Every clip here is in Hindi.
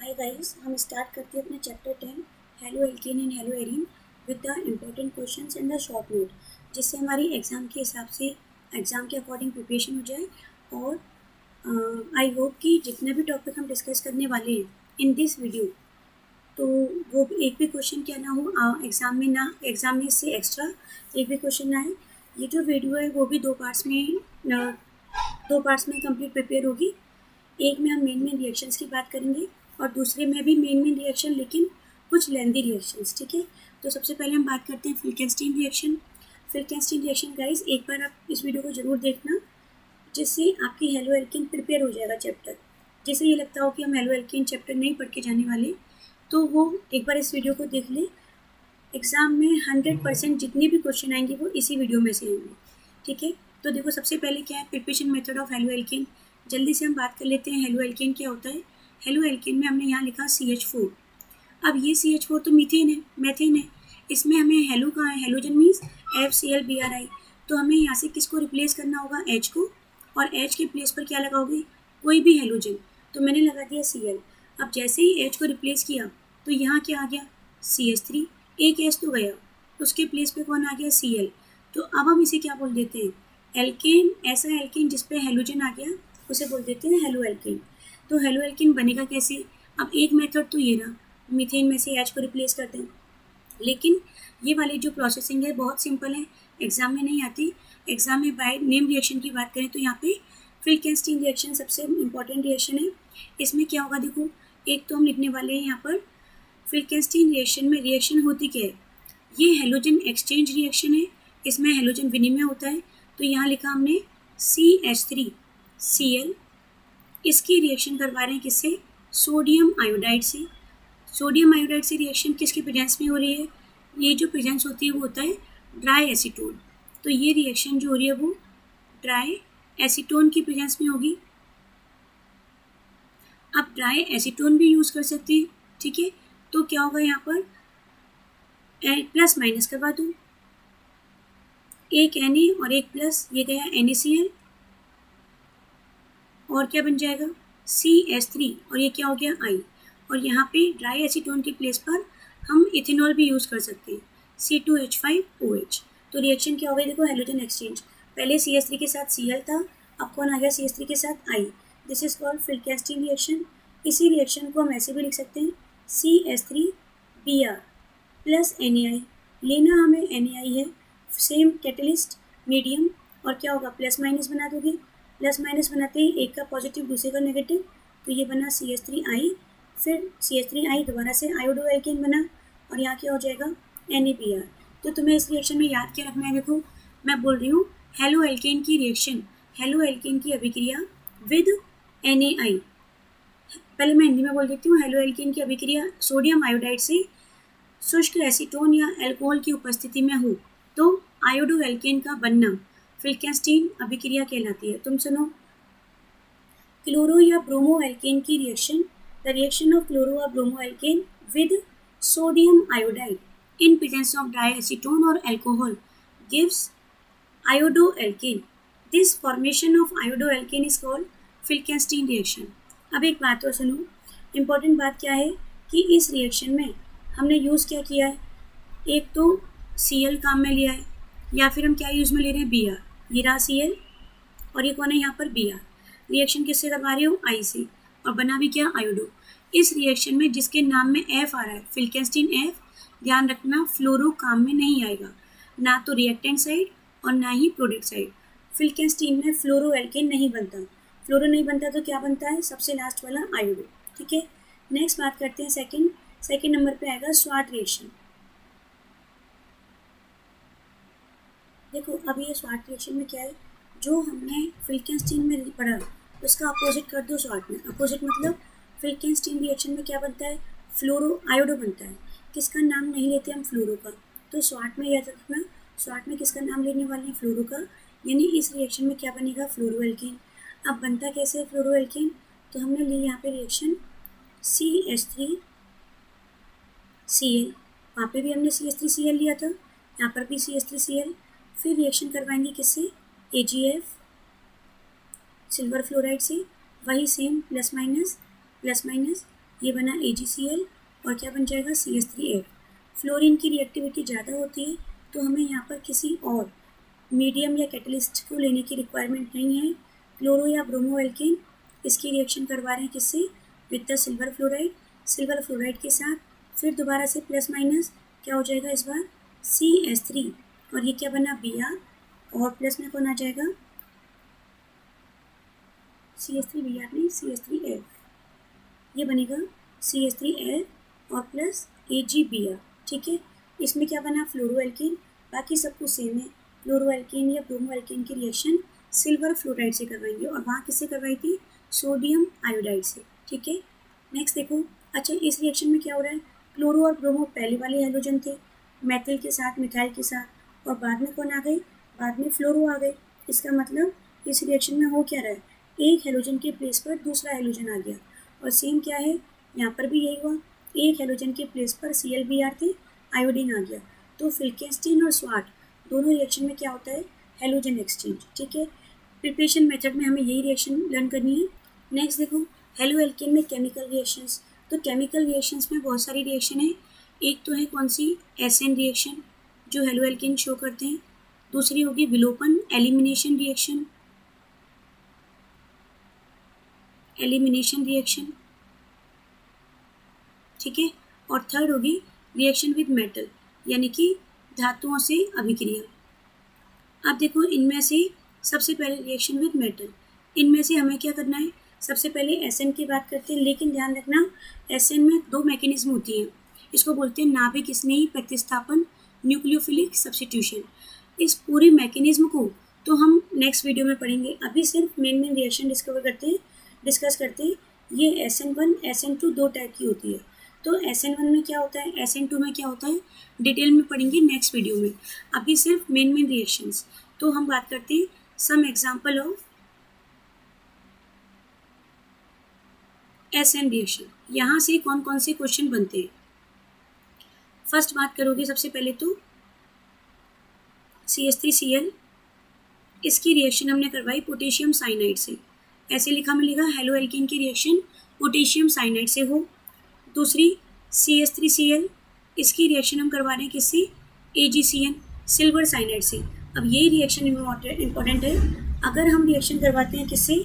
हाय गाइस, हम स्टार्ट करते हैं अपने chapter 10 halo alkane and hello arene with the important questions and the short note, जिससे हमारी एग्ज़ाम के हिसाब से एग्ज़ाम के अकॉर्डिंग प्रिपरेशन हो जाए। और आई होप कि जितने भी टॉपिक हम डिस्कस करने वाले हैं इन दिस वीडियो, तो वो एक भी क्वेश्चन क्या ना हो एग्ज़ाम में इससे एक्स्ट्रा एक भी क्वेश्चन ना आए। ये जो वीडियो है वो भी दो पार्ट्स में कंप्लीट प्रिपेयर होगी। एक में हम मेन रिएक्शंस की बात करेंगे और दूसरे में भी मेन रिएक्शन, लेकिन कुछ लेंदी रिएक्शंस। ठीक है, तो सबसे पहले हम बात करते हैं फिल्केंस्टीन रिएक्शन। फिल्केंस्टीन रिएक्शन गाइस, एक बार आप इस वीडियो को ज़रूर देखना, जिससे आपकी हेलो एल्केन प्रिपेयर हो जाएगा चैप्टर। जिसे ये लगता हो कि हम हेलो एल्केन चैप्टर नहीं पढ़ के जाने वाले, तो वो एक बार इस वीडियो को देख ले। एग्ज़ाम में 100% जितने भी क्वेश्चन आएंगे वो इसी वीडियो में से आएंगे। ठीक है, तो देखो सबसे पहले क्या है preparation method of halo alkene. जल्दी से हम बात कर लेते हैं हेलो एल्केन क्या होता है। हेलो एल्केन में हमने यहाँ लिखा CH4। अब ये CH4 तो मीथेन है, मैथेन है। इसमें हमें हेलो कहाँ है, हेलोजन मीन्स FCl-Bri। तो हमें यहाँ से किसको रिप्लेस करना होगा, H को, और H के प्लेस पर क्या लगाओगे, कोई भी हेलोजन। तो मैंने लगा दिया Cl। अब जैसे ही H को रिप्लेस किया तो यहाँ क्या आ गया, CH3। एक H तो गया, उसके प्लेस पे कौन आ गया, Cl। तो अब हम इसे क्या बोल देते हैं, एल्केन। ऐसा एल्केन जिसपे हेलोजन आ गया उसे बोल देते हैं हेलो एल्केन। तो हेलो एल्केन बनेगा कैसे, अब एक मेथड तो ये रहा, मीथेन में से H को रिप्लेस कर दें। लेकिन ये वाली जो प्रोसेसिंग है बहुत सिंपल है, एग्जाम में नहीं आती। एग्जाम में बाय नेम रिएक्शन की बात करें तो यहाँ पे फिल्केंस्टीन रिएक्शन सबसे इंपॉर्टेंट रिएक्शन है। इसमें क्या होगा, देखो एक तो हम लिखने वाले हैं यहाँ पर फिल्केंस्टीन रिएक्शन में रिएक्शन होती क्या है, ये हेलोजन एक्सचेंज रिएक्शन है। इसमें हेलोजन विनिमय होता है। तो यहाँ लिखा हमने CH3Cl। इसकी रिएक्शन करवा रहे हैं किससे, सोडियम आयोडाइड से। सोडियम आयोडाइड से रिएक्शन किसके प्रेजेंस में हो रही है, ये जो प्रेजेंस होती है वो होता है ड्राई एसीटोन। तो ये रिएक्शन जो हो रही है वो ड्राई एसीटोन की प्रेजेंस में होगी। आप ड्राई एसीटोन भी यूज़ कर सकते हैं। ठीक है, तो क्या होगा यहाँ पर, प्लस माइनस करवा दूँ, एक Na और एक प्लस, ये गया NaCl, और क्या बन जाएगा CH3, और ये क्या हो गया I। और यहाँ पे ड्राई एसीटोन के प्लेस पर हम इथेनॉल भी यूज़ कर सकते हैं, C2H5OH। तो रिएक्शन क्या हो गई, देखो हेलोजन एक्सचेंज। पहले CH3 के साथ Cl था, अब कौन आ गया, CH3 के साथ I। This is called Finkelstein reaction. इसी रिएक्शन को हम ऐसे भी लिख सकते हैं CH3Br प्लस NaI। लेना हमें NaI है, सेम कैटलिस्ट मीडियम, और क्या होगा प्लस माइनस बना दोगे। प्लस माइनस बनाते ही एक का पॉजिटिव दूसरे का नेगेटिव, तो ये बना CH3I। फिर CH3I दोबारा से आयोडो एल्केन बना, और यहाँ क्या हो जाएगा NaBr। तो तुम्हें इस रिएक्शन में याद क्या रखना है, देखो मैं बोल रही हूँ हेलो एल्केन की रिएक्शन, हेलो एल्केन की अभिक्रिया विद NaI। पहले मैं हिंदी में बोल देती हूँ, हेलो एल्केन की अभिक्रिया सोडियम आयोडाइड से शुष्क एसीटोन या अल्कोहल की उपस्थिति में हो तो आयोडो एल्केन का बनना फिल्केंस्टीन अभिक्रिया कहलाती है। तुम सुनो, क्लोरो या ब्रोमो एल्केन की reaction, the reaction of chloro और bromo alkane with sodium iodide in presence of dry acetone और alcohol gives iodo alkane. This formation of iodo alkane is called Finkelstein reaction. अब एक बात और सुनो, इम्पॉर्टेंट बात क्या है कि इस रिएक्शन में हमने यूज़ क्या किया है, एक तो Cl काम में लिया है, या फिर हम क्या यूज़ में ले रहे हैं, Br। ये रहा Cl और ये कौन है यहाँ पर Br। रिएक्शन किससे करवा रहे हो, I से, और बना भी क्या, आयोडो। इस रिएक्शन में जिसके नाम में F आ रहा है, फिल्केंस्टीन F, ध्यान रखना फ्लोरो काम में नहीं आएगा, ना तो रिएक्टेंट साइड और ना ही प्रोडक्ट साइड। फिल्केंस्टीन में फ्लोरो एल्केन नहीं बनता। फ्लोरो नहीं बनता तो क्या बनता है, सबसे लास्ट वाला आयोडो। ठीक है, नेक्स्ट बात करते हैं सेकेंड नंबर पे आएगा स्वाट रिएक्शन। देखो अब ये स्वाट रिएक्शन में क्या है, जो हमने फिल्केंस्टीन में पढ़ा उसका अपोजिट कर दो स्वाट में। अपोजिट मतलब फिल्केंस्टीन रिएक्शन में क्या बनता है, फ्लोरो आयोडो बनता है। किसका नाम नहीं लेते हम, फ्लोरो का। तो स्वाट में याद रखना, स्वाट में किसका नाम लेने वाले हैं, फ्लोरो का। यानी इस रिएक्शन में क्या बनेगा, फ्लोरो एल्केन। अब बनता कैसे है फ्लोरो एल्केन, तो हमने ली यहाँ पे रिएक्शन CH3Cl, वहाँ पे भी हमने CH3Cl लिया था, यहाँ पर भी CH3Cl। फिर रिएक्शन करवाएंगे किससे, AgF सिल्वर फ्लोराइड से, वही सेम प्लस माइनस ये बना AgCl और क्या बन जाएगा CH3F। फ्लोरीन की रिएक्टिविटी ज़्यादा होती है तो हमें यहाँ पर किसी और मीडियम या कैटलिस्ट को लेने की रिक्वायरमेंट नहीं है। क्लोरो या ब्रोमो एल्केन इसकी रिएक्शन करवा रहे हैं किससे, with the silver fluoride. Silver fluoride के साथ फिर दोबारा से प्लस माइनस क्या हो जाएगा इस बार CH3 और ये क्या बना Br और प्लस में कौन आ जाएगा CH3 Br नहीं CH3F, ये बनेगा CH3F और प्लस AgBr। ठीक है, इसमें क्या बना फ्लोरो एल्केन, बाकी सब कुछ सेम है। फ्लोरो एल्केन या ब्रोमो एल्केन की रिएक्शन सिल्वर फ्लोराइड से करवाएंगे और वहाँ किससे करवाई थी, सोडियम आयोडाइड से। ठीक है, नेक्स्ट देखो। अच्छा, इस रिएक्शन में क्या हो रहा है, क्लोरो और ब्रोमो पहले वाले हेलोजन थे मेथिल के साथ मिथाइल के साथ, और बाद में कौन आ गए, बाद में फ्लोरो आ गए। इसका मतलब इस रिएक्शन में हो क्या रहा है, एक हेलोजन के प्लेस पर दूसरा हेलोजन आ गया। और सेम क्या है यहाँ पर भी यही हुआ, एक हेलोजन के प्लेस पर ClBr थे, आयोडीन आ गया। तो फिल्केस्टीन और स्वाट दोनों रिएक्शन में क्या होता है, हेलोजन एक्सचेंज। ठीक है, प्रिपरेशन मेथड में हमें यही रिएक्शन लर्न करनी है। नेक्स्ट देखो, हेलो एल्केन में केमिकल रिएक्शंस। तो केमिकल रिएक्शंस में बहुत सारी रिएक्शन है। एक तो है कौन सी, एसएन रिएक्शन जो हेलो एल्केन शो करते हैं। दूसरी होगी विलोपन एलिमिनेशन रिएक्शन, एलिमिनेशन रिएक्शन। ठीक है, और थर्ड होगी रिएक्शन विद मेटल यानी कि धातुओं से अभिक्रिया। अब देखो, इनमें से सबसे पहले रिएक्शन विद मेटल, इनमें से हमें क्या करना है, सबसे पहले एसएन की बात करते हैं। लेकिन ध्यान रखना, एसएन में दो मैकेनिज्म होती हैं, इसको बोलते हैं नाभिक स्नेही प्रतिस्थापन, न्यूक्लियोफिलिक सब्स्टिट्यूशन। इस पूरी मैकेनिज्म को तो हम नेक्स्ट वीडियो में पढ़ेंगे। अभी सिर्फ मेन रिएक्शन डिस्कस करते हैं। ये SN1 SN2 दो टाइप की होती है। तो SN1 में क्या होता है, SN2 में क्या होता है, डिटेल में पढ़ेंगे नेक्स्ट वीडियो में। अभी सिर्फ मेन रिएक्शंस। तो हम बात करते हैं some example of SN reaction. यहाँ से कौन कौन से क्वेश्चन बनते हैं। फर्स्ट बात करोगे सबसे पहले तो CH3Cl, इसकी रिएक्शन हमने करवाई पोटेशियम साइनाइड से। ऐसे लिखा मिलेगा, हेलो एल्केन की रिएक्शन पोटेशियम साइनाइड से हो। दूसरी CH3Cl, इसकी रिएक्शन हम करवा रहे हैं किससे, AgCN सिल्वर साइनाइड से। अब ये रिएक्शन इंपॉर्टेंट है। अगर हम रिएक्शन करवाते हैं किससे,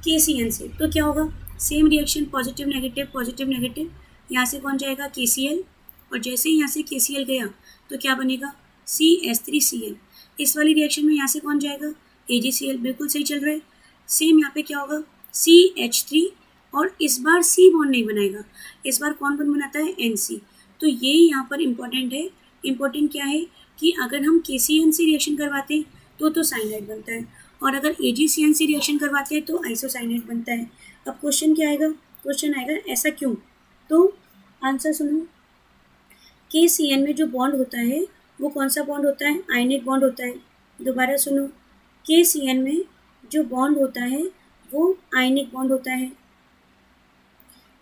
KCN से, तो क्या होगा, सेम रिएक्शन पॉजिटिव नेगेटिव। यहाँ से कौन जाएगा KCl, और जैसे ही यहाँ से KCl गया तो क्या बनेगा CH3Cl। इस वाली रिएक्शन में यहाँ से कौन जाएगा AgCl, बिल्कुल सही चल रहा है। सेम यहाँ पे क्या होगा CH3, और इस बार C बॉन्ड नहीं बनाएगा, इस बार कौन बॉन्ड बनाता है NC। तो ये यहाँ पर इम्पोर्टेंट है। इम्पोर्टेंट क्या है कि अगर हम KCN से रिएक्शन करवाते हैं तो साइनाइड बनता है, और अगर AgCN से रिएक्शन करवाते हैं तो आइसोसाइनाइड बनता है। अब क्वेश्चन क्या आएगा, क्वेश्चन आएगा ऐसा क्यों। तो आंसर सुनो, KCN में जो बॉन्ड होता है वो कौन सा बॉन्ड होता है, आयनिक बॉन्ड होता है। दोबारा सुनो, KCN में जो बॉन्ड होता है वो आयनिक बॉन्ड होता है।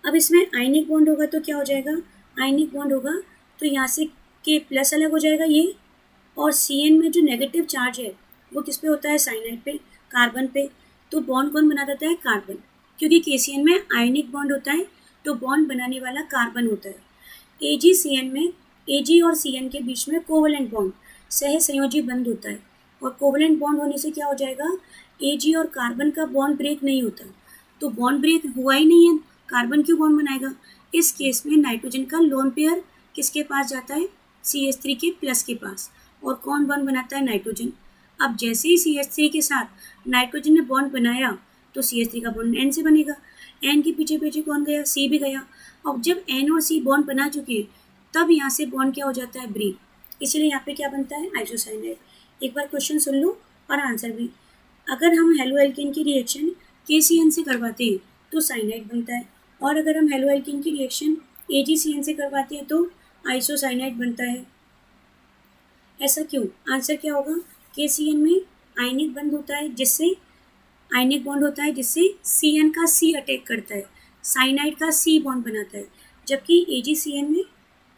अब इसमें आयनिक बॉन्ड होगा तो क्या हो जाएगा, आयनिक बॉन्ड होगा तो यहाँ से K प्लस अलग हो जाएगा ये, और CN में जो नेगेटिव चार्ज है वो किस पे होता है, साइनाइड पे, कार्बन पे। तो बॉन्ड कौन बना देता है, कार्बन, क्योंकि KCN में आयनिक बॉन्ड होता है तो बॉन्ड बनाने वाला कार्बन होता है। AgCN में Ag और CN के बीच में कोवलेंट बॉन्ड, सह संयोजी बंध होता है, और कोवलेंट बॉन्ड होने से क्या हो जाएगा, Ag और कार्बन का बॉन्ड ब्रेक नहीं होता। तो बॉन्ड ब्रेक हुआ ही नहीं है, कार्बन क्यों बॉन्ड बनाएगा। इस केस में नाइट्रोजन का लोन पेयर किसके पास जाता है, CH3 के प्लस के पास, और कौन बॉन्ड बनाता है, नाइट्रोजन। अब जैसे ही CH3 के साथ नाइट्रोजन ने बॉन्ड बनाया तो CH3 का बॉन्ड N से बनेगा, N के पीछे पीछे कौन गया, C भी गया। अब जब N और C बॉन्ड बना चुके हैं तब यहाँ से बॉन्ड क्या हो जाता है, ब्रेक, इसीलिए यहाँ पे क्या बनता है, आइसोसाइनाइड। एक बार क्वेश्चन सुन लो और आंसर भी। अगर हम हेलो एल्केन की रिएक्शन KCN से करवाते हैं तो साइनाइड बनता है, और अगर हम हेलो एल्केन की रिएक्शन AgCN से करवाते हैं तो आइसोसाइनाइड बनता है। ऐसा क्यों, आंसर क्या होगा, KCN में आयनिक बॉन्ड होता है जिससे CN का C अटैक करता है, साइनाइड का C बॉन्ड बनाता है, जबकि AgCN में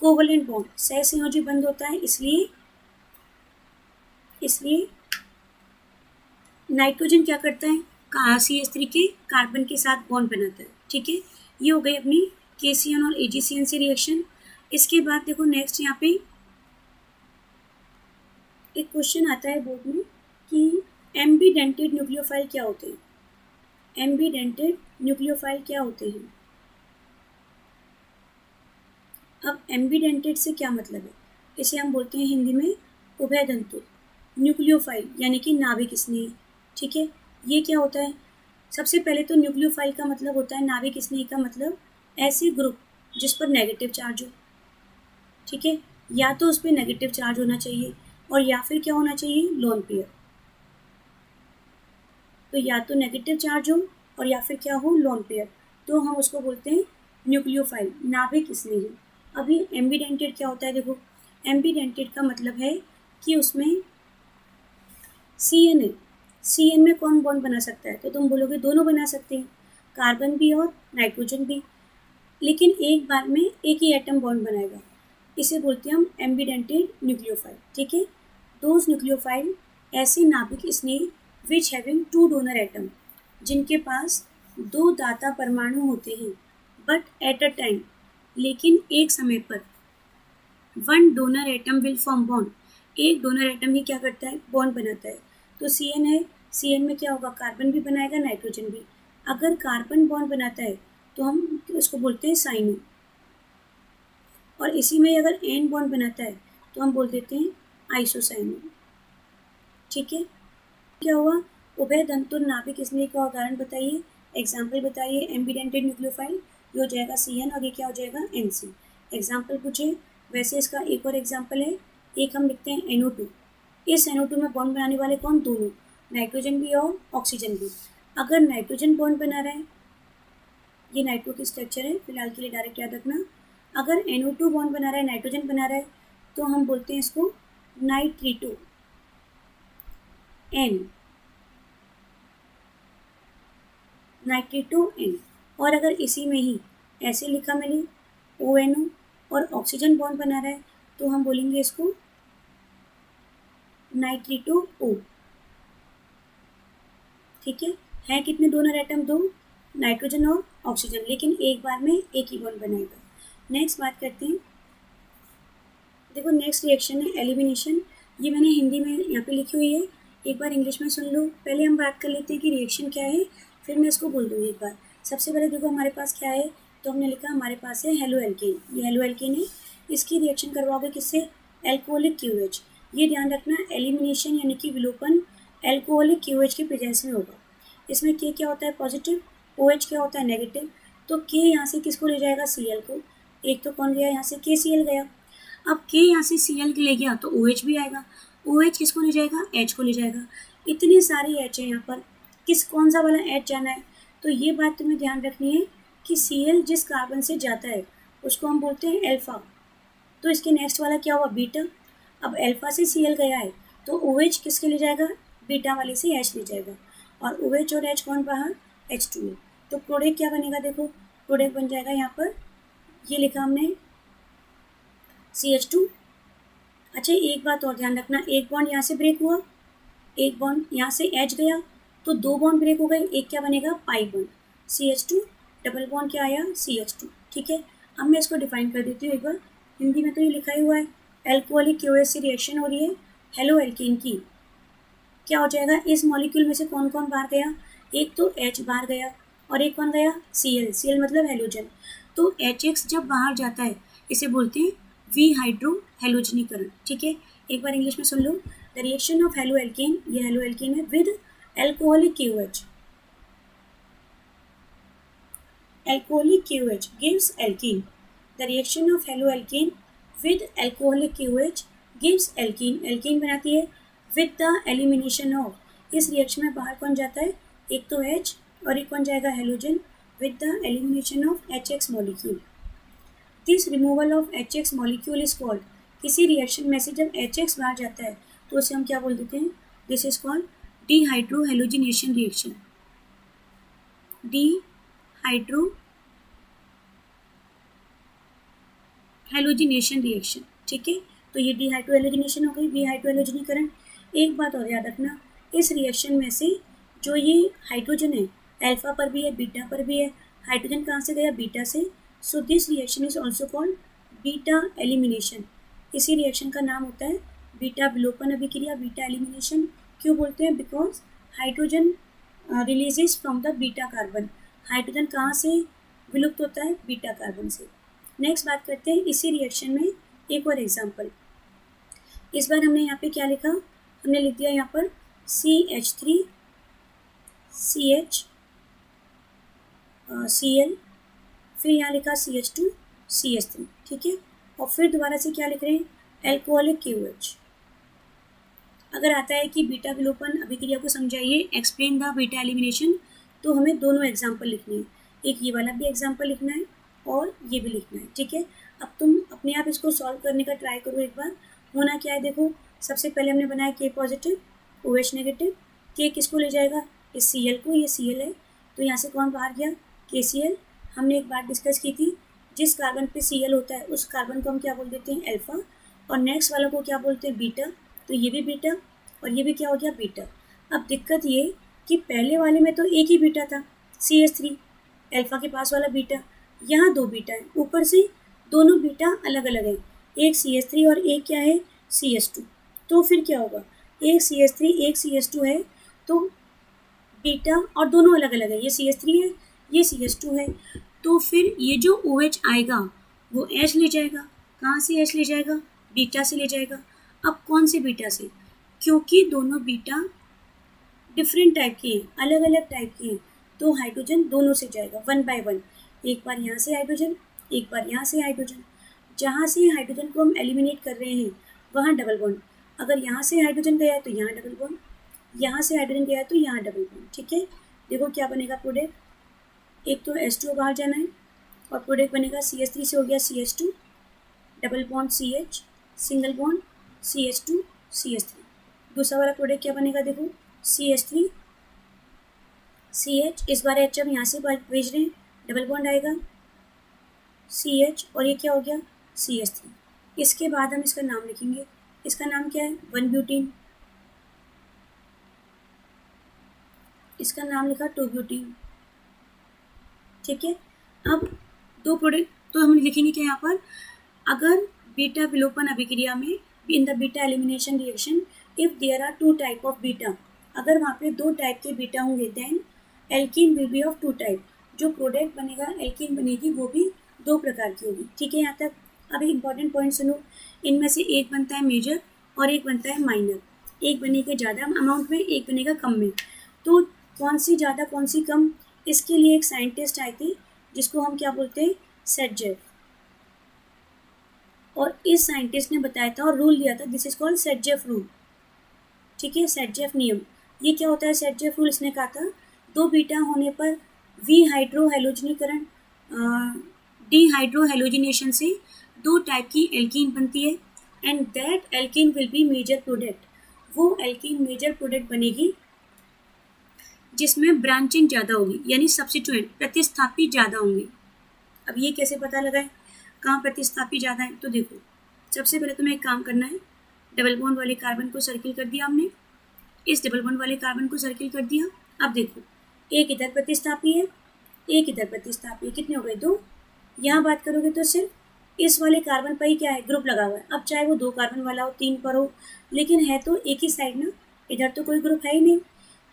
कोवलेंट बॉन्ड, सह संयोजी बंध होता है, इसलिए नाइट्रोजन क्या करता है, CH3 के कार्बन के साथ बॉन्ड बनाता है। ठीक है, ये हो गई अपनी KCN और AgCN से रिएक्शन। इसके बाद देखो नेक्स्ट यहाँ पे एक क्वेश्चन आता है बोर्ड में कि एम्बीडेंटेड न्यूक्लियोफाइल क्या होते हैं। एम्बीडेंटेड न्यूक्लियोफाइल क्या होते हैं। अब एम्बीडेंटेड से क्या मतलब है, इसे हम बोलते हैं हिंदी में उभयदंतु न्यूक्लियोफाइल, यानी कि नाभिक स्नेही। ठीक है, ये क्या होता है, सबसे पहले तो न्यूक्लियोफाइल का मतलब होता है, नाभिक स्नेही का मतलब ऐसे ग्रुप जिस पर नेगेटिव चार्ज हो। ठीक है, या तो उस पर नेगेटिव चार्ज होना चाहिए और या फिर क्या होना चाहिए, लोन पेयर। तो या तो नेगेटिव चार्ज हो और या फिर क्या हो, लोन पेयर, तो हम उसको बोलते हैं न्यूक्लियोफाइल, नाभिक स्नेही। अभी एम्बीडेंटेड क्या होता है, देखो एम्बीडेंटेड का मतलब है कि उसमें CN है, CN में कौन बॉन्ड बना सकता है, तो तुम बोलोगे दोनों बना सकते हैं, कार्बन भी और नाइट्रोजन भी, लेकिन एक बार में एक ही एटम बॉन्ड बनाएगा, इसे बोलते हैं हम एम्बीडेंटेड न्यूक्लियोफाइल। ठीक है, दोज न्यूक्लियोफाइल ऐसे नाभिक स्नेही विच हैविंग 2 डोनर एटम, जिनके पास 2 दाता परमाणु होते हैं, बट एट अ टाइम, लेकिन एक समय पर 1 donor atom will form bond, एक डोनर एटम ही क्या करता है, बॉन्ड बनाता है। तो CN है, CN में क्या होगा, कार्बन भी बनाएगा, नाइट्रोजन भी। अगर कार्बन बॉन्ड बनाता है तो हम उसको बोलते हैं साइनो, और इसी में अगर N बॉन्ड बनाता है तो हम बोल देते हैं आइसोसाइनो। ठीक है, क्या हुआ, उभयदंतु नाभिक स्नेही का उदाहरण बताइए, एग्जाम्पल बताइए। एम्बीडेंटेड न्यूक्लियोफाइल ये हो जाएगा CN और ये क्या हो जाएगा, NC। एग्जाम्पल पूछे, वैसे इसका एक और एग्जाम्पल है, एक हम लिखते हैं NO2। इस NO2 में बॉन्ड बनाने वाले कौन, दोनों, नाइट्रोजन भी और ऑक्सीजन भी। अगर नाइट्रोजन बॉन्ड बना रहा है, ये नाइट्रो की स्ट्रक्चर है, फिलहाल के लिए डायरेक्ट याद रखना। अगर NO2 बॉन्ड बना रहा है, नाइट्रोजन बना रहा है, तो हम बोलते हैं इसको नाइट्रीटो N, नाइट्रीटो N। और अगर इसी में ही ऐसे लिखा मिले ONO और ऑक्सीजन बॉन्ड बना रहा है, तो हम बोलेंगे इसको नाइट्रीटो O। ठीक है कितने डोनर एटम, 2, नाइट्रोजन और ऑक्सीजन, लेकिन एक बार में एक ही बॉन्ड बनाएगा। नेक्स्ट बात करते हैं, देखो नेक्स्ट रिएक्शन है एलिमिनेशन। ये मैंने हिंदी में यहाँ पे लिखी हुई है, एक बार इंग्लिश में सुन लो। पहले हम बात कर लेते हैं कि रिएक्शन क्या है, फिर मैं इसको बोल दूँगी एक बार। सबसे पहले देखो हमारे पास क्या है, तो हमने लिखा हमारे पास है हेलो एल्केन, ये हेलो एल्केन है, इसकी रिएक्शन करवाओगे किससे, एल्कोहलिक QH। ये ध्यान रखना, एलिमिनेशन यानी कि विलोपन एल्कोहलिक QH के प्रेजेंस में होगा। इसमें K क्या होता है, पॉजिटिव, OH क्या होता है, नेगेटिव। तो K यहाँ से किसको ले जाएगा, Cl को। एक तो कौन गया यहाँ से, KCl गया। अब K यहाँ से Cl ले गया तो OH भी आएगा, OH किसको ले जाएगा, H को ले जाएगा। इतनी सारी H है यहाँ पर, कौन सा वाला H जाना है, तो ये बात तुम्हें ध्यान रखनी है कि Cl जिस कार्बन से जाता है उसको हम बोलते हैं अल्फा, तो इसके नेक्स्ट वाला क्या हुआ, बीटा। अब अल्फा से Cl गया है तो OH किसके ले जाएगा, बीटा वाले से H ले जाएगा, और OH और H कौन बाहर, H2O। तो प्रोडक्ट क्या बनेगा, देखो प्रोडक्ट बन जाएगा यहाँ पर, ये लिखा हमने CH2। अच्छा एक बात और ध्यान रखना, एक बॉन्ड यहाँ से ब्रेक हुआ, एक बॉन्ड यहाँ से H गया, तो 2 बॉन्ड ब्रेक हो गए, एक क्या बनेगा, pi bond, CH2 double bond क्या आया, CH2। ठीक है, अब मैं इसको डिफाइन कर देती हूँ एक बार, हिंदी में तो ये लिखा ही हुआ है, एल्कोहलिक QH से रिएक्शन हो रही है हेलो एल्केन की, क्या हो जाएगा, इस मॉलिक्यूल में से कौन कौन बाहर गया, एक तो H बाहर गया और एक कौन गया, Cl मतलब हेलोजन। तो HX जब बाहर जाता है इसे बोलते हैं विहाइड्रो हेलोजनीकरण। ठीक है, एक बार इंग्लिश में सुन लो, the reaction of halo alkane, ये हेलो एल्केन है, with alcoholic QH, alcoholic QH gives alkene. The reaction of haloalkane with alcoholic QH gives alkene. alkene बनाती है with the elimination of, इस रिएक्शन में बाहर कौन जाता है, एक तो H और एक कौन जाएगा, halogen, with the elimination of HX molecule. This removal of HX molecule is called, किसी रिएक्शन में से जब HX बाहर जाता है तो उसे हम क्या बोल देते हैं, this is called dehydrohalogenation reaction, halogenation reaction. ठीक है, तो ये डिहाइड्रोहेलोजिनेशन हो गई, डिहाइड्रोहेलोजनीकरण। एक बात और याद रखना, इस रिएक्शन में से जो ये हाइड्रोजन है अल्फा पर भी है बीटा पर भी है, हाइड्रोजन कहाँ से गया, बीटा से, so this reaction is also called beta elimination. इसी रिएक्शन का नाम होता है बीटा विलोपन अभिक्रिया, बीटा एलिमिनेशन। क्यों बोलते हैं? Because hydrogen releases from the beta carbon. Hydrogen कहाँ से विलुप्त होता है? बीटा कार्बन से। नेक्स्ट बात करते हैं इसी रिएक्शन में एक और एग्जाम्पल। इस बार हमने यहाँ पे क्या लिखा? हमने लिख दिया यहाँ पर CH3 CH Cl, फिर यहाँ लिखा CH2 CH3, ठीक है। और फिर दोबारा से क्या लिख रहे हैं? Alcoholic KOH। अगर आता है कि बीटा विलोपन अभिक्रिया को समझाइए, एक्सप्लेन द बीटा एलिमिनेशन, तो हमें दोनों एग्जाम्पल लिखने हैं। एक ये वाला भी एग्जाम्पल लिखना है और ये भी लिखना है, ठीक है। अब तुम अपने आप इसको सॉल्व करने का ट्राई करो एक बार। होना क्या है देखो, सबसे पहले हमने बनाया K positive OH negative. K किसको ले जाएगा? इस Cl को, ये Cl है तो यहाँ से कौन बाहर गया? KCl। हमने एक बात डिस्कस की थी, जिस कार्बन पे Cl होता है उस कार्बन को हम क्या बोल देते हैं? अल्फा, और नेक्स्ट वाला को क्या बोलते हैं? बीटा। तो ये भी बीटा और ये भी क्या हो गया? बीटा। अब दिक्कत ये कि पहले वाले में तो एक ही बीटा था CH3, अल्फा के पास वाला बीटा। यहाँ दो बीटा है, ऊपर से दोनों बीटा अलग अलग हैं, एक CH3 और एक क्या है? CH2। तो फिर क्या होगा? एक CH3 एक CH2 है तो बीटा, और दोनों अलग अलग है, ये CH3 है ये CH2 है। तो फिर ये जो OH आएगा वो H ले जाएगा। कहाँ से H ले जाएगा? बीटा से ले जाएगा। अब कौन से बीटा से? क्योंकि दोनों बीटा डिफरेंट टाइप के हैं, अलग अलग टाइप के हैं, तो हाइड्रोजन दोनों से जाएगा 1 बाय 1। एक बार यहाँ से हाइड्रोजन, एक बार यहाँ से हाइड्रोजन। जहाँ से हाइड्रोजन को हम एलिमिनेट कर रहे हैं वहाँ डबल बॉन्ड। अगर यहाँ से हाइड्रोजन गया है तो यहाँ डबल बॉन्ड, यहाँ से हाइड्रोजन गया है तो यहाँ डबल बॉन्ड, ठीक है। देखो क्या बनेगा प्रोडक्ट, एक तो H2 बाहर जाना है और प्रोडक्ट बनेगा CH3 से हो गया CH2, double bond CH, single bond CH2 CH3। दूसरा वाला प्रोडक्ट क्या बनेगा? देखो CH3 CH, इस बार H हम यहाँ से भेज रहे हैं, डबल बॉन्ड आएगा CH और ये क्या हो गया? CH3। इसके बाद हम इसका नाम लिखेंगे, इसका नाम क्या है? 1-ब्यूटीन। इसका नाम लिखा 2-ब्यूटीन, ठीक है। अब दो प्रोडक्ट तो हम लिखेंगे क्या यहाँ पर? अगर बीटा विलोपन अभिक्रिया में, in the beta elimination reaction, if there are 2 type of beta, अगर वहाँ पे 2 टाइप के बीटा होंगे, then alkene will be of 2 type. जो प्रोडक्ट बनेगा, एल्कीन बनेगी, वो भी 2 प्रकार की होगी, ठीक है। यहाँ तक अभी इंपॉर्टेंट पॉइंट सुनो, इनमें से एक बनता है मेजर और एक बनता है माइनर। एक बनेगा ज़्यादा अमाउंट में, एक बनेगा कम में। तो कौन सी ज़्यादा कौन सी कम, इसके लिए एक साइंटिस्ट आए थे जिसको हम क्या बोलते हैं? सेटजेफ। और इस साइंटिस्ट ने बताया था और रूल दिया था, दिस इज कॉल्ड सेटजेफ रूल, ठीक है, सेटजेफ नियम। ये क्या होता है सेटजेफ रूल? इसने कहा था 2 बीटा होने पर डिहाइड्रोहेलोजिनीकरण, डिहाइड्रोहेलोजिनेशन से 2 टाइप की एल्कीन बनती है, and that alkene will be major product. वो एल्कीन मेजर प्रोडक्ट बनेगी जिसमें ब्रांचिंग ज़्यादा होगी, यानी सब्स्टिट्यूएंट प्रतिस्थापी ज़्यादा होंगे। अब ये कैसे पता लगाए कहाँ प्रतिस्थापी ज़्यादा है? तो देखो, सबसे पहले तुम्हें एक काम करना है, डबल बॉन्ड वाले कार्बन को सर्किल कर दिया हमने, इस डबल बॉन्ड वाले कार्बन को सर्किल कर दिया। अब देखो, एक इधर प्रतिस्थापी है, एक इधर प्रतिस्थापी है, कितने हो गए? 2। यहाँ बात करोगे तो सिर्फ इस वाले कार्बन पर ही क्या है? ग्रुप लगा हुआ है। अब चाहे वो 2 कार्बन वाला हो, 3 पर हो, लेकिन है तो एक ही साइड ना, इधर तो कोई ग्रुप है ही नहीं।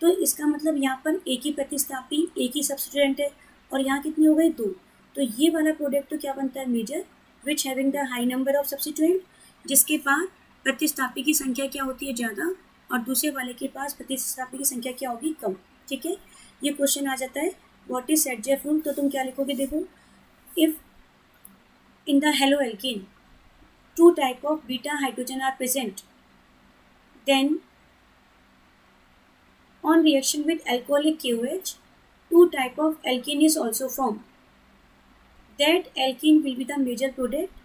तो इसका मतलब यहाँ पर एक ही प्रतिस्थापी, एक ही सब्स्टिट्यूएंट है, और यहाँ कितने हो गए? 2। तो ये वाला प्रोडक्ट तो क्या बनता है? Major, which having the high number of substituent, जिसके पास प्रतिस्थापी की संख्या क्या होती है? ज़्यादा, और दूसरे वाले के पास प्रतिस्थापी की संख्या क्या होगी? कम, ठीक है। ये क्वेश्चन आ जाता है, व्हाट इज सेटजेफ रूल? तो तुम क्या लिखोगे? देखो, if in the halo alkene 2 type of beta hydrogen are present, then on reaction with alcoholic KOH 2 type of alkene is also formed. That alkene will be the major product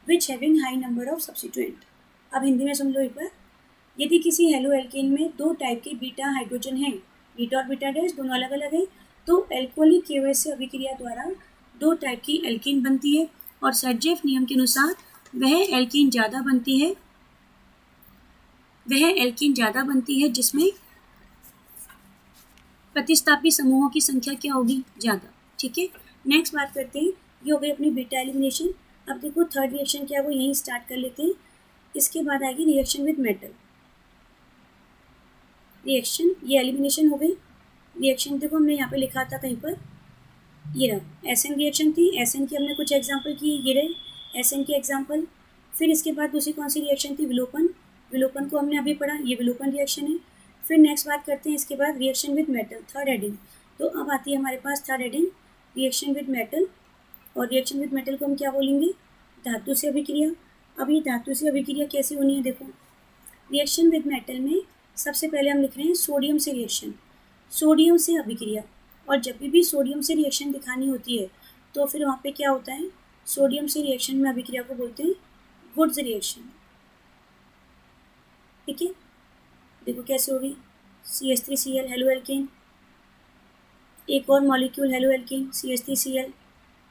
which having high number of substituent. अब हिंदी में सुन लो एक बार, यदि किसी हेलो एल्केन में 2 टाइप के बीटा हाइड्रोजन हैं, बीटा और बीटा डैश दोनों अलग अलग हैं, तो एल्कोहलिक KOH से अभिक्रिया द्वारा 2 टाइप की एल्कीन बनती है, और सेटजेफ नियम के अनुसार वह एल्कीन ज़्यादा बनती है जिसमें प्रतिस्थापी समूहों की संख्या क्या होगी? ज़्यादा, ठीक है। नेक्स्ट बात करते हैं, ये हो गई अपनी बीटा एलिमिनेशन। अब देखो थर्ड रिएक्शन क्या है वो यहीं स्टार्ट कर लेते हैं। इसके बाद आएगी रिएक्शन विद मेटल। रिएक्शन, ये एलिमिनेशन हो गई। रिएक्शन देखो हमने यहाँ पे लिखा था कहीं पर, ये रहा एसएन रिएक्शन थी। एसएन की हमने कुछ एग्जांपल किए, ये रहे एसएन के एग्जांपल। फिर इसके बाद दूसरी कौन सी रिएक्शन थी, विलोपन। विलोपन को हमने अभी पढ़ा, ये विलोपन रिएक्शन है। फिर नेक्स्ट बात करते हैं इसके बाद reaction with metal, third heading. तो अब आती है हमारे पास third heading, reaction with metal. और रिएक्शन विद मेटल को हम क्या बोलेंगे, धातु से अभिक्रिया। अब ये धातु से अभिक्रिया कैसे होनी है, देखो रिएक्शन विद मेटल में सबसे पहले हम लिख रहे हैं सोडियम से रिएक्शन, सोडियम से अभिक्रिया। और जब भी सोडियम से रिएक्शन दिखानी होती है तो फिर वहाँ पे क्या होता है, सोडियम से रिएक्शन में अभिक्रिया को बोलते हैं वुड्स रिएक्शन। ठीक है, देखो कैसे होगी, CH3Cl हेलो एल्केन, एक और मॉलिक्यूल हेलो एल्केन CH3Cl,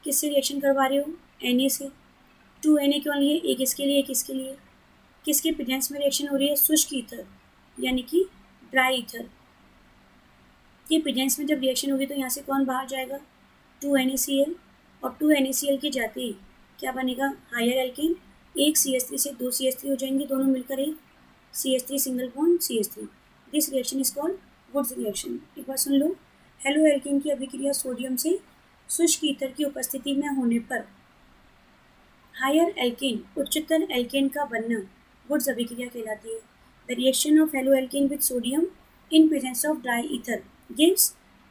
किससे रिएक्शन करवा रहे हो, Na से। 2 Na क्यों लिए, एक इसके लिए एक इसके लिए। किसके प्रेजेंस में रिएक्शन हो रही है, शुष्क ईथर यानी कि ड्राई ईथर के प्रेजेंस में जब रिएक्शन होगी तो यहाँ से कौन बाहर जाएगा, 2 NaCl। और 2 NaCl के जाते ही क्या बनेगा, हायर एल्केन। एक CH3 से 2 CH3 हो जाएंगे, दोनों मिलकर एक CH3 single bond CH3। This reaction is called Wurtz reaction. एक बार सुन लो, हेलो एल्केन की अभिक्रिया सोडियम से शुष्क ईथर की उपस्थिति में होने पर हायर एल्केन, उच्चतर एल्केन का बनना वुड्स अभिक्रिया कहलाती है। The reaction of halo alkene with sodium in presence of dry ether gives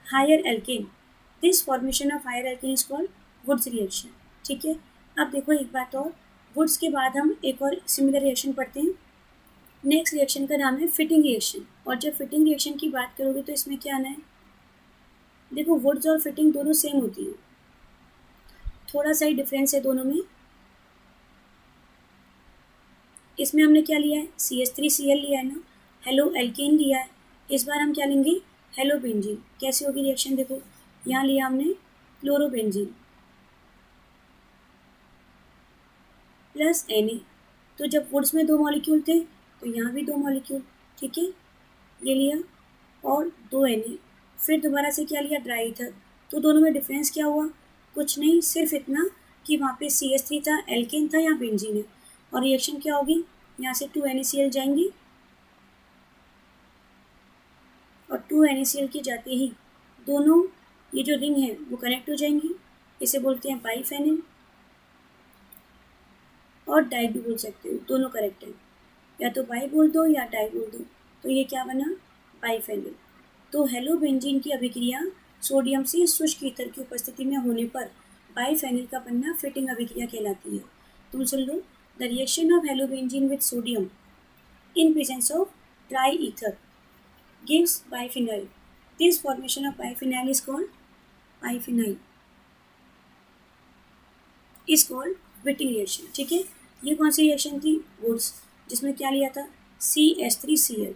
higher alkane. This formation of higher alkane is called Woods reaction. ठीक है, अब देखो एक बात और, वुड्स के बाद हम एक और सिमिलर रिएक्शन पढ़ते हैं। नेक्स्ट रिएक्शन का नाम है फिटिंग रिएक्शन। और जब फिटिंग रिएक्शन की बात करोगे तो इसमें क्या आना है, देखो वुड्स और फिटिंग दोनों सेम होती है, थोड़ा सा ही डिफरेंस है दोनों में। इसमें हमने क्या लिया है, CH3Cl लिया है ना, हेलो एल्केन लिया है। इस बार हम क्या लेंगे, हेलो बेंजीन। कैसे होगी रिएक्शन, देखो यहाँ लिया हमने क्लोरोबेंजीन प्लस Na। तो जब वुड्स में 2 मॉलिक्यूल थे तो यहाँ भी 2 मॉलिक्यूल, ठीक है, ये लिया और 2 Na। फिर दोबारा से क्या लिया, ड्राई ईथर। तो दोनों में डिफरेंस क्या हुआ, कुछ नहीं, सिर्फ इतना कि वहाँ पे CH3 था, एल्केन था, यहाँ बेंजीन है। और रिएक्शन क्या होगी, यहाँ से 2 NaCl जाएंगी और 2 NaCl के जाते ही दोनों ये जो रिंग है वो कनेक्ट हो जाएंगी। इसे बोलते हैं बाईफेनिल, और डाई भी बोल सकते हो, दोनों करेक्ट है, या तो बाई बोल दो या डाई बोल दो। तो ये क्या बना, बाईफेनिल। तो हेलो बेंजीन की अभिक्रिया सोडियम से शुष्क ईथर की उपस्थिति में होने पर बाईफेनिल का बनना फिटिंग अभिक्रिया कहलाती है। तुम सुन लो, the reaction of halo benzene with sodium in presence of dry ether gives biphenyl. This formation of biphenyl is called biphenyl is called Wittig reaction. ठीक है, ये कौन सी रिएक्शन थी, वुड्स, जिसमें क्या लिया था, CH3Cl।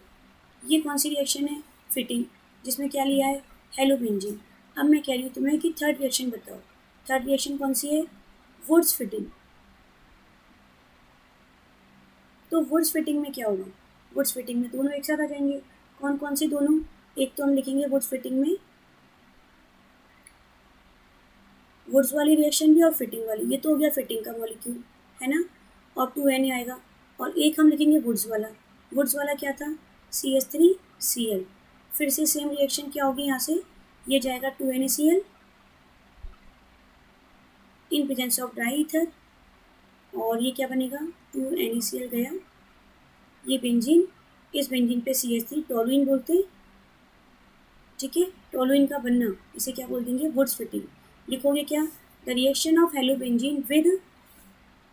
ये कौन सी रिएक्शन है, फिटिंग, जिसमें क्या लिया है, हेलो बेंजीन। अब मैं कह रही हूँ तुम्हें कि थर्ड रिएक्शन बताओ, थर्ड रिएक्शन कौन सी है, वुड्स फिटिंग। तो वुड्स फिटिंग में क्या होगा, वुड्स फिटिंग में दोनों एक साथ आ जाएंगे। कौन कौन सी दोनों, एक तो हम लिखेंगे वुड्स फिटिंग में वुड्स वाली रिएक्शन भी और फिटिंग वाली, ये तो हो गया फिटिंग का मॉलिक्यूल है ना, और 2 Na आएगा। और एक हम लिखेंगे वुड्स वाला, वुड्स वाला क्या था, CH3Cl। फिर से सेम रिएक्शन क्या होगी, यहाँ से ये जाएगा 2 NaCl in presence of dry ether, और ये क्या बनेगा, 2 NaCl गया, ये बेंजीन, इस बेंजीन पे CH3 टोलुइन बोलते हैं। ठीक है, टोलुइन का बनना, इसे क्या बोल देंगे, वुड्स फिटिंग। लिखोगे क्या, the reaction of halo benzene with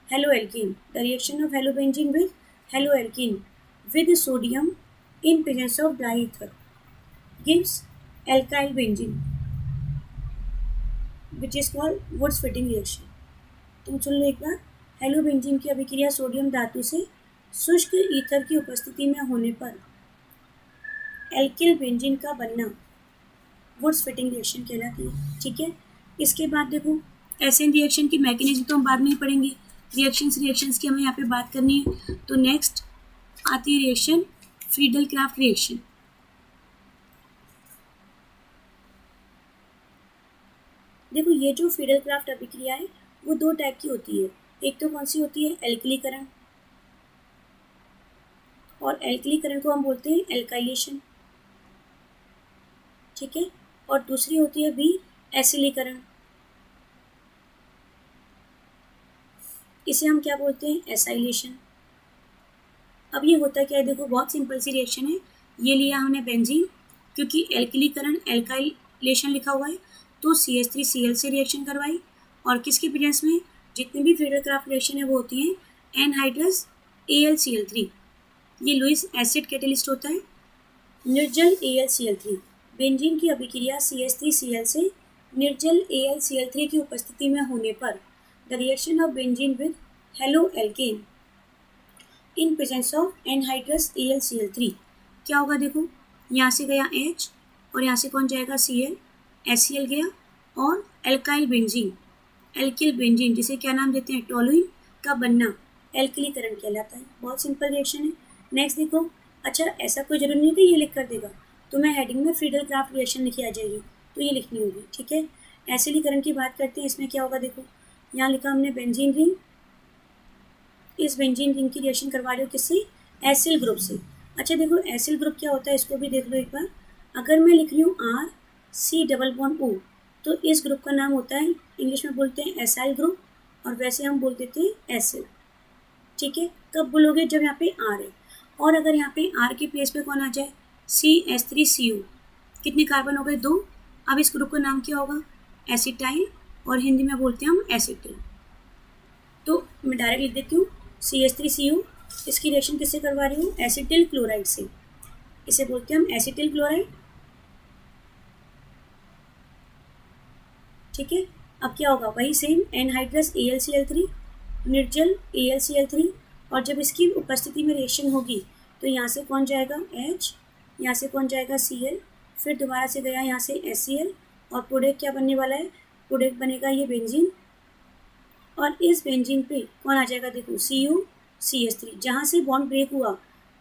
halo alkene, the reaction of halo benzene with halo alkene with sodium in presence of dry ether gives alkyl benzene which is called Wurtz Fittig reaction. तुम सुन लो एक बार, हेलो बेंजीन की अभिक्रिया सोडियम धातु से शुष्क ईथर की उपस्थिति में होने पर एल्किल बेंजीन का बनना वुड्स फिटिंग रिएक्शन कहलाती है। ठीक है, इसके बाद देखो एसएन रिएक्शन की मैकेनिज्म तो हम बाद में ही पढ़ेंगे, रिएक्शंस की हमें यहाँ पे बात करनी है। तो नेक्स्ट आती है रिएक्शन फ्रीडल क्राफ्ट रिएक्शन। देखो ये जो फ्रीडल क्राफ्ट अभिक्रिया है वो दो टाइप की होती है। एक तो कौन सी होती है, एल्कलीकरण, और एल्कलीकरण को हम बोलते हैं एल्काइलेशन, ठीक है। और दूसरी होती है बी, एसिलीकरण, इसे हम क्या बोलते हैं, एसाइलेशन। अब ये होता क्या है, देखो बहुत सिंपल सी रिएक्शन है। ये लिया हमने बेंजीन, क्योंकि एल्कलीकरण एल्काइलेशन लिखा हुआ है, तो CH3Cl से रिएक्शन करवाई, और किसके प्रेजेंस में, जितनी भी फ्रीडल-क्राफ्ट रिएक्शन है वो होती है एनहाइड्रस AlCl3। ये लुईस एसिड कैटेलिस्ट होता है, निर्जल AlCl3। बेंजीन की अभिक्रिया CH3Cl से निर्जल AlCl3 की उपस्थिति में होने पर the reaction of benzene with halo alkane in presence of anhydrous AlCl3 क्या होगा, देखो यहाँ से गया H और यहाँ से कौन जाएगा, Cl, HCl गया, और एल्काइल बेंजीन, एल्किल बेंजीन जिसे क्या नाम देते हैं, टोलुइन का बनना एल्कलीकरण कहलाता है। बहुत सिंपल रिएक्शन है। नेक्स्ट देखो, अच्छा ऐसा कोई जरूरी नहीं कि ये लिख कर देगा, तो मैं हेडिंग में फ्रीडल-क्राफ्ट रिएक्शन लिखी आ जाएगी, तो ये लिखनी होगी, ठीक है। एसिलीकरण की बात करते हैं, इसमें क्या होगा, देखो यहाँ लिखा हमने बेंजीन रिंग, इस बेंजीन रिंग की रिएक्शन करवा रहे हो किससे, एसिल ग्रुप से। अच्छा देखो एसिल ग्रुप क्या होता है, इसको भी देख लो एक बार। अगर मैं लिख रही हूँ RC+O, तो इस ग्रुप का नाम होता है, इंग्लिश में बोलते हैं एसाइल ग्रुप, और वैसे हम बोल देते हैं एसिल, ठीक है। कब बोलोगे, जब यहाँ पे R है। और अगर यहाँ पे R के प्लेस पे कौन आ जाए, CH3CO, कितने कार्बन हो गए, 2। अब इस ग्रुप का नाम क्या होगा, एसिटाइल, और हिंदी में बोलते हैं हम एसिटिल। तो मैं डायरेक्ट लिख देती हूँ CH3CO, इसकी रिएक्शन किससे करवा रही हूँ, एसिटिल क्लोराइड से, इसे बोलते हैं हम एसिटिल क्लोराइड, ठीक है। अब क्या होगा, वही सेम एनहाइड्रस AlCl3, निर्जल AlCl3, और जब इसकी उपस्थिति में रिएक्शन होगी तो यहाँ से कौन जाएगा, H, यहाँ से कौन जाएगा, Cl, फिर दोबारा से गया यहाँ से HCl, और प्रोडक्ट क्या बनने वाला है, प्रोडक्ट बनेगा ये बेंजीन, और इस बेंजीन पे कौन आ जाएगा, देखो CuCH3, जहाँ से बॉन्ड ब्रेक हुआ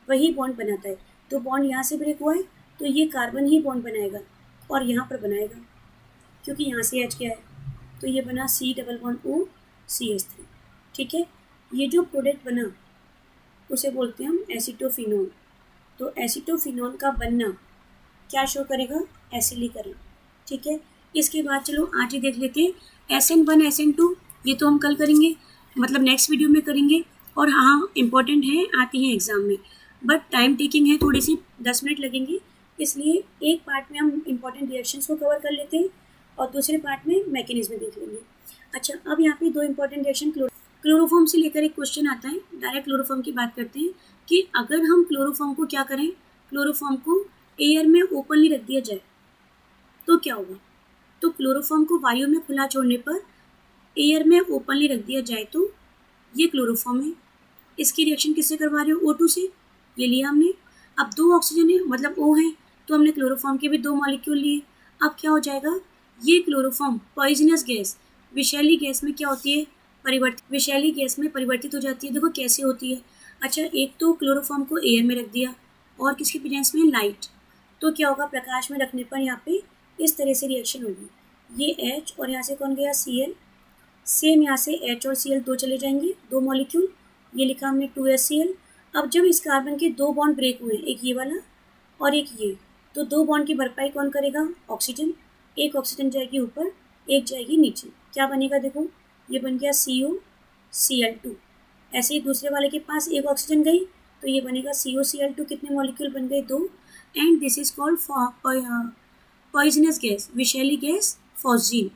वही बॉन्ड बनाता है। तो बॉन्ड यहाँ से ब्रेक हुआ है तो ये कार्बन ही बॉन्ड बनाएगा और यहाँ पर बनाएगा, क्योंकि यहाँ से H क्या है, तो ये बना C++OCH3, ठीक है। ये जो प्रोडक्ट बना उसे बोलते हैं हम एसिटोफिनोल। तो एसिटोफिनोल का बनना क्या शो करेगा, एसिलीकरण, ठीक है। इसके बाद चलो आज ही देख लेते हैं SN1 SN2, ये तो हम कल करेंगे, मतलब नेक्स्ट वीडियो में करेंगे। और हाँ इम्पॉर्टेंट है, आती हैं एग्जाम में, बट टाइम टेकिंग है, थोड़ी सी 10 मिनट लगेंगे, इसलिए एक पार्ट में हम इम्पॉर्टेंट रिएक्शंस को कवर कर लेते हैं और दूसरे पार्ट में मैकेनिज्म देख लेंगे। अच्छा अब यहाँ पे 2 इम्पॉर्टेंट रिएक्शन, क्लोरोफॉर्म से लेकर एक क्वेश्चन आता है, डायरेक्ट क्लोरोफॉर्म की बात करते हैं कि अगर हम क्लोरोफॉर्म को क्या करें, क्लोरोफॉर्म को एयर में ओपनली रख दिया जाए तो क्या होगा। तो क्लोरोफॉर्म को वायु में खुला छोड़ने पर एयर में ओपनली रख दिया जाए तो ये क्लोरोफॉर्म है। इसकी रिएक्शन किससे करवा रहे हो, O2 से, ये लिया हमने। अब 2 ऑक्सीजन है, मतलब O है, तो हमने क्लोरोफॉर्म के भी 2 मॉलिक्यूल लिए। अब क्या हो जाएगा, ये क्लोरोफॉर्म पॉइजनस गैस, विषैली गैस में क्या होती है, विषैली गैस में परिवर्तित हो जाती है। देखो कैसे होती है। अच्छा एक तो क्लोरोफॉर्म को एयर में रख दिया और किसके प्रेजेंस में, लाइट, तो क्या होगा, प्रकाश में रखने पर यहाँ पे इस तरह से रिएक्शन होगी। ये H और यहाँ से कौन गया, Cl, सेम यहाँ से H और Cl 2 चले जाएंगे, 2 मॉलिक्यूल, ये लिखा हमने 2HCl। अब जब इस कार्बन के 2 बॉन्ड ब्रेक हुए, एक ये वाला और एक ये, तो 2 बॉन्ड की भरपाई कौन करेगा, ऑक्सीजन। एक ऑक्सीजन जाएगी ऊपर, एक जाएगी नीचे, क्या बनेगा, देखो ये बन गया COCl2। ऐसे ही दूसरे वाले के पास एक ऑक्सीजन गई तो ये बनेगा COCl2, कितने मॉलिक्यूल बन गए, 2। And this is called poisonous gas, विषैली गैस फॉस्जीन।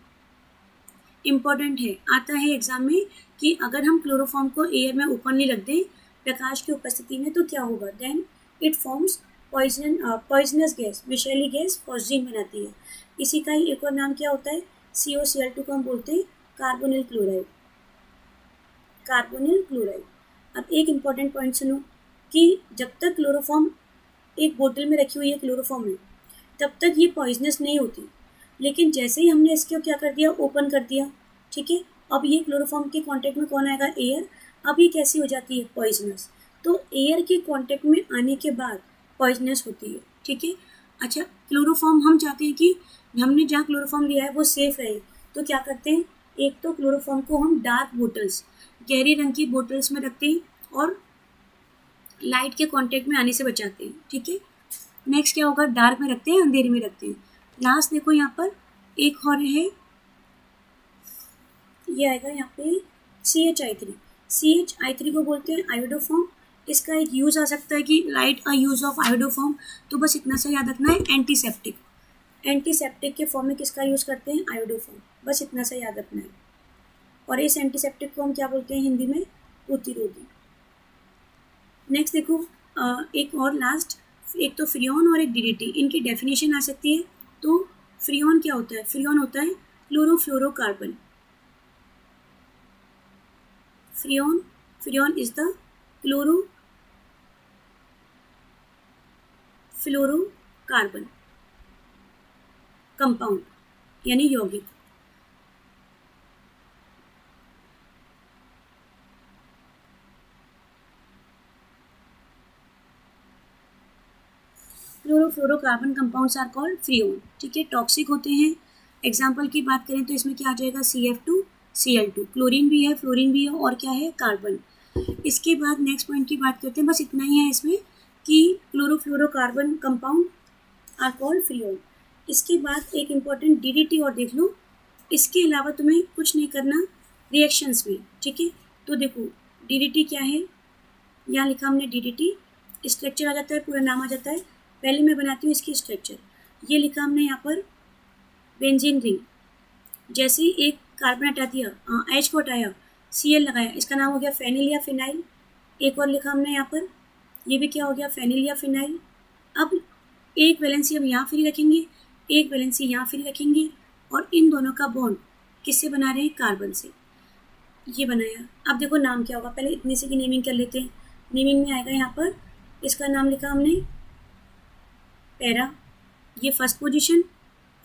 इम्पॉर्टेंट है, आता है एग्जाम में कि अगर हम क्लोरोफॉर्म को एयर में ओपनली रख दें प्रकाश की उपस्थिति में तो क्या होगा, then it forms poisonous gas, विषैली गैस फॉस्जीन बनाती है। इसी का ही एक और नाम क्या होता है, COCl2 को हम बोलते हैं कार्बोनिल क्लोराइड, कार्बोनिल क्लोराइड। अब एक इम्पॉर्टेंट पॉइंट सुनो कि जब तक क्लोरोफॉर्म एक बोतल में रखी हुई है क्लोरोफॉर्म में, तब तक ये पॉइजनस नहीं होती, लेकिन जैसे ही हमने इसको क्या कर दिया, ओपन कर दिया, ठीक है। अब ये क्लोरोफॉर्म के कांटेक्ट में कौन आएगा, एयर। अब ये कैसी हो जाती है, पॉइजनस। तो एयर के कांटेक्ट में आने के बाद पॉइजनस होती है, ठीक है। अच्छा क्लोरोफॉर्म हम चाहते हैं कि हमने जहाँ क्लोरोफॉर्म लिया है वो सेफ रहे, तो क्या करते हैं, एक तो क्लोरोफॉर्म को हम डार्क बोटल्स, गहरे रंग की बोटल्स में रखते हैं और लाइट के कांटेक्ट में आने से बचाते हैं, ठीक है। नेक्स्ट क्या होगा, डार्क में रखते हैं, अंधेरे में रखते हैं। लास्ट देखो यहाँ पर एक और है, ये आएगा यहाँ पे CHI3। CHI3 को बोलते हैं आयोडोफॉर्म। इसका एक यूज़ आ सकता है कि right a use of iodoform, तो बस इतना सा याद रखना है, एंटीसेप्टिक। एंटीसेप्टिक के फॉर्म में किसका यूज़ करते हैं, आयोडोफॉर्म, बस इतना सा याद रखना है। और इस एंटीसेप्टिक को हम क्या बोलते हैं हिंदी में, प्रतिरोधी। नेक्स्ट देखो एक और लास्ट, एक तो फ्रियोन और एक DDT, इनकी डेफिनेशन आ सकती है। तो फ्रियोन क्या होता है, फ्रियोन होता है chlorofluorocarbon. Freon is the chlorofluorocarbon compound, यानी यौगिक। Chlorofluorocarbon compounds are called freon, ठीक है। टॉक्सिक होते हैं, एग्जाम्पल की बात करें तो इसमें क्या आ जाएगा, CF2Cl2, क्लोरीन भी है, फ्लोरीन भी है, और क्या है, कार्बन। इसके बाद नेक्स्ट पॉइंट की बात करते हैं, बस इतना ही है इसमें कि chlorofluorocarbon compound are called freon. इसके बाद एक इम्पॉर्टेंट DDT और देख लो। इसके अलावा तुम्हें कुछ नहीं करना रिएक्शंस में, ठीक है। तो देखो DDT क्या है, यहाँ लिखा हमने DDT, स्ट्रक्चर आ जाता है, पूरा नाम आ जाता है। पहले मैं बनाती हूँ इसकी स्ट्रक्चर। ये लिखा हमने यहाँ पर बेंजीन रिंग, जैसे एक कार्बन हटा दिया, H को हटाया, Cl लगाया, इसका नाम हो गया फेनिल या फिनाइल। एक और लिखा हमने यहाँ पर, ये भी क्या हो गया, फेनिल या फिनाइल। अब एक वैलेंसी हम यहाँ फ्री रखेंगे, एक वैलेंसी यहाँ फ्री रखेंगे, और इन दोनों का बॉन्ड किससे बना रहे हैं, कार्बन से। ये बनाया। अब देखो नाम क्या होगा, पहले इतने से की नेमिंग कर लेते हैं। नेमिंग में आएगा यहाँ पर, इसका नाम लिखा हमने पैरा, ये फर्स्ट पोजीशन,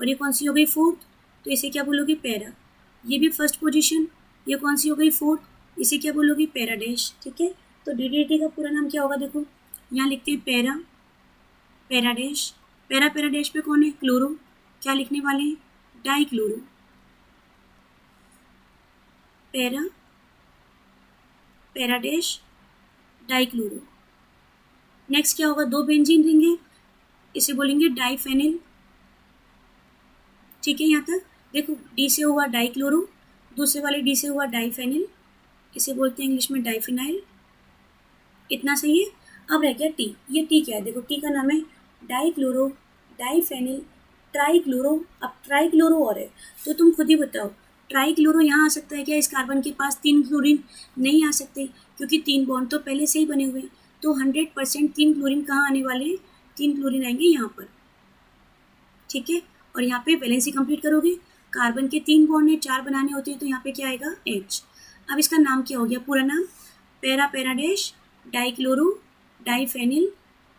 और ये कौन सी हो गई, फोर्थ, तो इसे क्या बोलोगे, पैरा। ये भी फर्स्ट पोजीशन, ये कौन सी हो गई, फोर्थ, इसे क्या बोलोगे, पैरा डैश, ठीक है। तो DDT का पूरा नाम क्या होगा, देखो यहाँ लिखते हैं para, para dash. Para dash पे कौन है, क्लोरो, क्या लिखने वाले हैं, die chloro, para dash die chloro. Next क्या होगा, दो बेंजीन रिंग है, इसे बोलेंगे डाईफेनिल, ठीक है। यहाँ तक देखो, D से हुआ डाई क्लोरो, दूसरे वाले D से हुआ डाईफेनिल, इसे बोलते हैं इंग्लिश में डाईफिनाइल। इतना सही है। अब रह गया T। ये T क्या है, देखो T का नाम है die chloro, diphenyl, try chloro. अब ट्राई क्लोरो और है, तो तुम खुद ही बताओ, ट्राई क्लोरो यहाँ आ सकता है क्या, इस कार्बन के पास 3 क्लोरीन नहीं आ सकते, क्योंकि 3 बॉन्ड तो पहले से ही बने हुए हैं। तो 100% 3 क्लोरीन कहाँ आने वाले हैं, 3 क्लोरीन आएंगे यहाँ पर, ठीक है। और यहाँ पे वैलेंसी कंप्लीट करोगे, कार्बन के 3 बॉन्ड है, 4 बनाने होते हैं, तो यहाँ पे क्या आएगा, H। अब इसका नाम क्या हो गया, पूरा नाम para dash dichloro, diphenyl,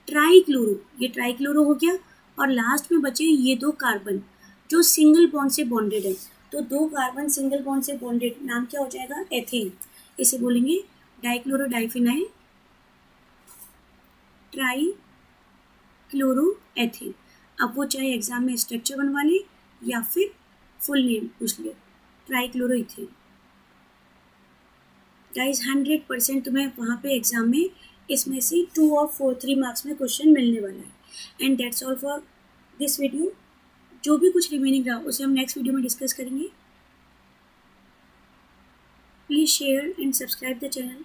trichloro, ये ट्राईक्लोरो हो गया। और लास्ट में बचे ये 2 कार्बन जो सिंगल बॉन्ड से बॉन्डेड है, तो 2 कार्बन सिंगल बॉन्ड से बॉन्डेड, नाम क्या हो जाएगा, एथेन। इसे बोलेंगे डाईक्लोरो डाईफिनाइल ट्राईक्लोरो एथेन। अब वो चाहे एग्जाम में स्ट्रक्चर बनवा ले या फिर फुल नेम पूछ ले, ट्राईक्लोरोइथेन। गाइस 100% तुम्हें वहाँ पे एग्जाम में इसमें से 2 और 4 3 मार्क्स में क्वेश्चन मिलने वाला है। And that's all for this video. जो भी कुछ रिमेनिंग रहा उसे हम नेक्स्ट वीडियो में डिस्कस करेंगे। Please share and subscribe the channel.